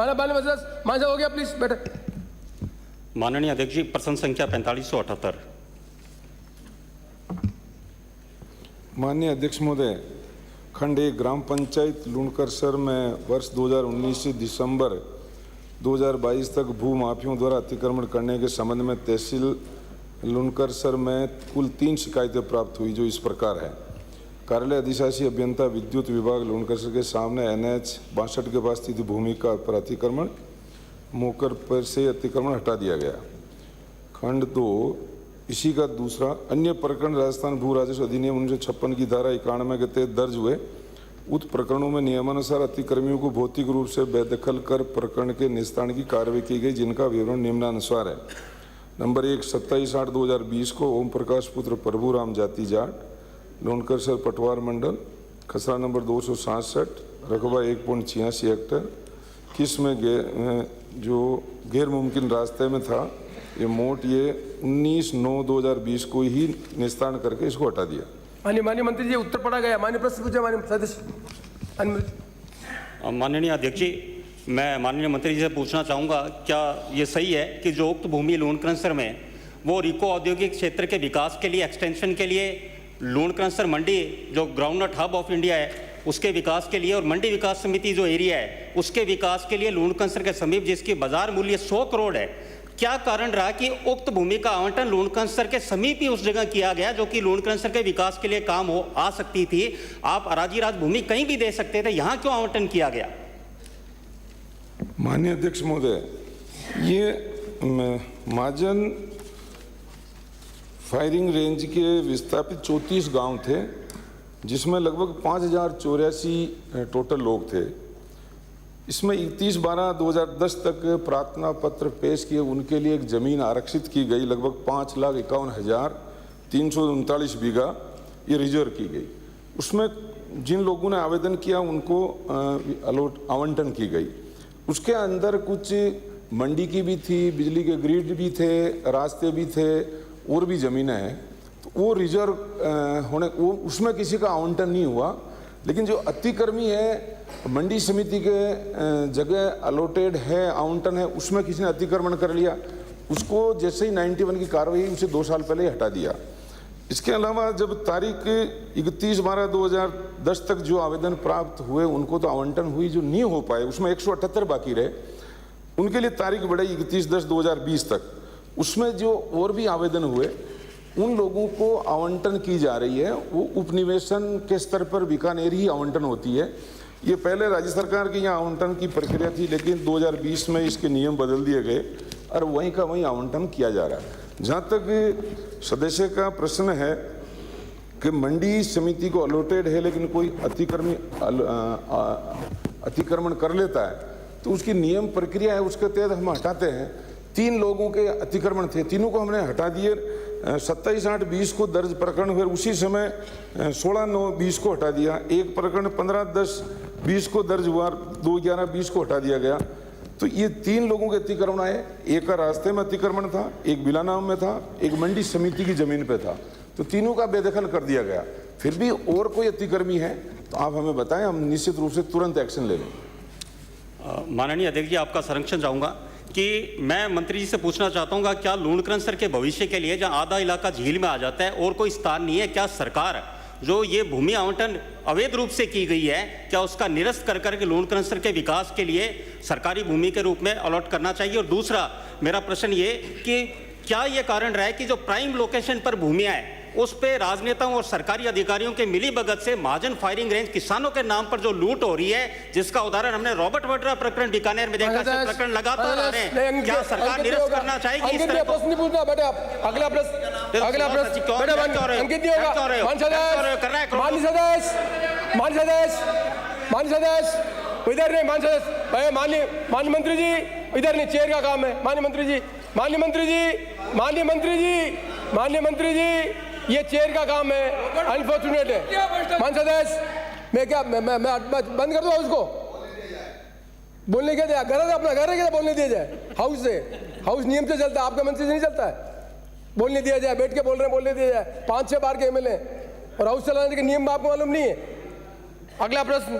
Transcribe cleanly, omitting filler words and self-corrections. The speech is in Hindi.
माननीय सदस्य हो गया, प्लीज बैठे। माननीय अध्यक्ष जी, प्रश्न संख्या 4578। माननीय अध्यक्ष महोदय, खंड 1 ग्राम पंचायत लुणकरसर में वर्ष 2019 से दिसंबर 2022 तक भू माफियों द्वारा अतिक्रमण करने के संबंध में तहसील लुणकरसर में कुल 3 शिकायतें प्राप्त हुई, जो इस प्रकार है। कार्यालय अधिशासी अभियंता विद्युत विभाग लुणकरसर के सामने NH 62 के पास स्थित भूमि का पर अतिक्रमण मोकर पर से अतिक्रमण हटा दिया गया। खंड 2 इसी का दूसरा अन्य प्रकरण राजस्थान भू राजस्व अधिनियम 1956 की धारा 91 के तहत दर्ज हुए। उक्त प्रकरणों में नियमानुसार अतिक्रमियों को भौतिक रूप से बेदखल कर प्रकरण के निस्तारण की कार्रवाई की गई, जिनका विवरण निम्नानुसार है। नंबर 1 27/8/2020 को ओम प्रकाश पुत्र प्रभुराम जाति जाट लुणकरसर पटवार मंडल खसरा नंबर 267 रकबा 1.86 हेक्टेयर किस्म जो गैर मुमकिन रास्ते में था, ये मोट ये 19/9/2020 को ही निस्तारण करके इसको हटा दिया। माननीय मंत्री जी, उत्तर पढ़ा गया। माननीय प्रश्न पूछे माननीय सदस्य। माननीय अध्यक्ष जी, मैं माननीय मंत्री जी से पूछना चाहूँगा, क्या ये सही है कि जो उक्त भूमि लुणकरसर में वो रिको औद्योगिक क्षेत्र के विकास के लिए, एक्सटेंशन के लिए, लुणकरसर मंडी जो ग्राउंडनट हब ऑफ इंडिया है उसके विकास के लिए, और मंडी विकास समिति जो एरिया है उसके विकास के लिए लुणकरसर के समीप जिसकी बाजार मूल्य 100 करोड़ है, क्या कारण रहा कि उक्त भूमि का आवंटन लुणकरसर के समीप ही उस जगह किया गया जो कि लुणकरसर के विकास के लिए काम हो आ सकती थी? आप अराजी राज भूमि कहीं भी दे सकते थे, यहाँ क्यों आवंटन किया गया? माननीय अध्यक्ष महोदय, ये महाजन फायरिंग रेंज के विस्थापित 34 गांव थे, जिसमें लगभग 5084 टोटल लोग थे। इसमें 31/12/2010 तक प्रार्थना पत्र पेश किए, उनके लिए एक ज़मीन आरक्षित की गई, लगभग 5,51,339 बीघा ये रिजर्व की गई। उसमें जिन लोगों ने आवेदन किया उनको आवंटन की गई। उसके अंदर कुछ मंडी की भी थी, बिजली के ग्रिड भी थे, रास्ते भी थे, और भी ज़मीनें हैं, तो वो रिजर्व होने वो उसमें किसी का आवंटन नहीं हुआ। लेकिन जो अतिक्रमी है, मंडी समिति के जगह अलॉटेड है, आवंटन है, उसमें किसी ने अतिक्रमण कर लिया, उसको जैसे ही 91 की कार्रवाई उसे 2 साल पहले हटा दिया। इसके अलावा जब तारीख 31/12/2010 तक जो आवेदन प्राप्त हुए उनको तो आवंटन हुई, जो नहीं हो पाए उसमें 178 बाकी रहे, उनके लिए तारीख बढ़ाई 31/10/2020 तक। उसमें जो और भी आवेदन हुए उन लोगों को आवंटन की जा रही है, वो उपनिवेशन के स्तर पर बीकानेर ही आवंटन होती है। ये पहले राज्य सरकार की यहाँ आवंटन की प्रक्रिया थी, लेकिन 2020 में इसके नियम बदल दिए गए और वहीं का वहीं आवंटन किया जा रहा है। जहाँ तक सदस्य का प्रश्न है कि मंडी समिति को अलॉटेड है लेकिन कोई अतिक्रमण कर लेता है, तो उसकी नियम प्रक्रिया है, उसके तहत हम हटाते हैं। 3 लोगों के अतिक्रमण थे, तीनों को हमने हटा दिए। 27/8/20 को दर्ज प्रकरण हुए, उसी समय 16/9/20 को हटा दिया। एक प्रकरण 15/10/20 को दर्ज हुआ, 2/11/20 को हटा दिया गया। तो ये 3 लोगों के अतिक्रमण आए, एक का रास्ते में अतिक्रमण था, एक बिलानाम में था, एक मंडी समिति की जमीन पे था, तो तीनों का बेदखल कर दिया गया। फिर भी और कोई अतिक्रमी है तो आप हमें बताएं, हम निश्चित रूप से तुरंत एक्शन ले लें। माननीय अध्यक्ष जी, आपका संरक्षण चाहूँगा कि मैं मंत्री जी से पूछना चाहता हूँ, क्या लुणकरसर के भविष्य के लिए जहाँ आधा इलाका झील में आ जाता है और कोई स्थान नहीं है, क्या सरकार जो ये भूमि आवंटन अवैध रूप से की गई है, क्या उसका निरस्त कर करके लुणकरसर के विकास के लिए सरकारी भूमि के रूप में अलॉट करना चाहिए? और दूसरा मेरा प्रश्न ये कि क्या ये कारण रहा है कि जो प्राइम लोकेशन पर भूमियाँ हैं उस पे राजनेताओं और सरकारी अधिकारियों के मिली भगत से महाजन फायरिंग रेंज किसानों के नाम पर जो लूट हो रही है, जिसका उदाहरण हमने रॉबर्ट वड्रा प्रकरण बीकानेर में देखा, प्रकरण लगातार आ रहे हैं। क्या सरकार निरस्त करना चाहेगी इस तरह? प्रश्न नहीं पूछना बेटा, अगला प्रश्न अंकित नहीं होगा। माननीय सदस्य इधर नहीं, माननीय मंत्री जी इधर नहीं, चेयर का काम है। माननीय मंत्री जी ये चेयर का काम है, अनफॉर्चुनेट है। माननीय सदस्य मैं बंद कर दूँ उसको? बोलने क्या दिया? घर है अपना, घर है क्या बोलने दिया जाए? हाउस से, हाउस नियम से चलता है, आपका मंत्री से नहीं चलता है। बोलने दिया जाए, बैठ के बोल रहे हैं बोलने दिया जाए। 5-6 बार के MLA और हाउस चलाने के नियम आपको मालूम नहीं है। अगला प्रश्न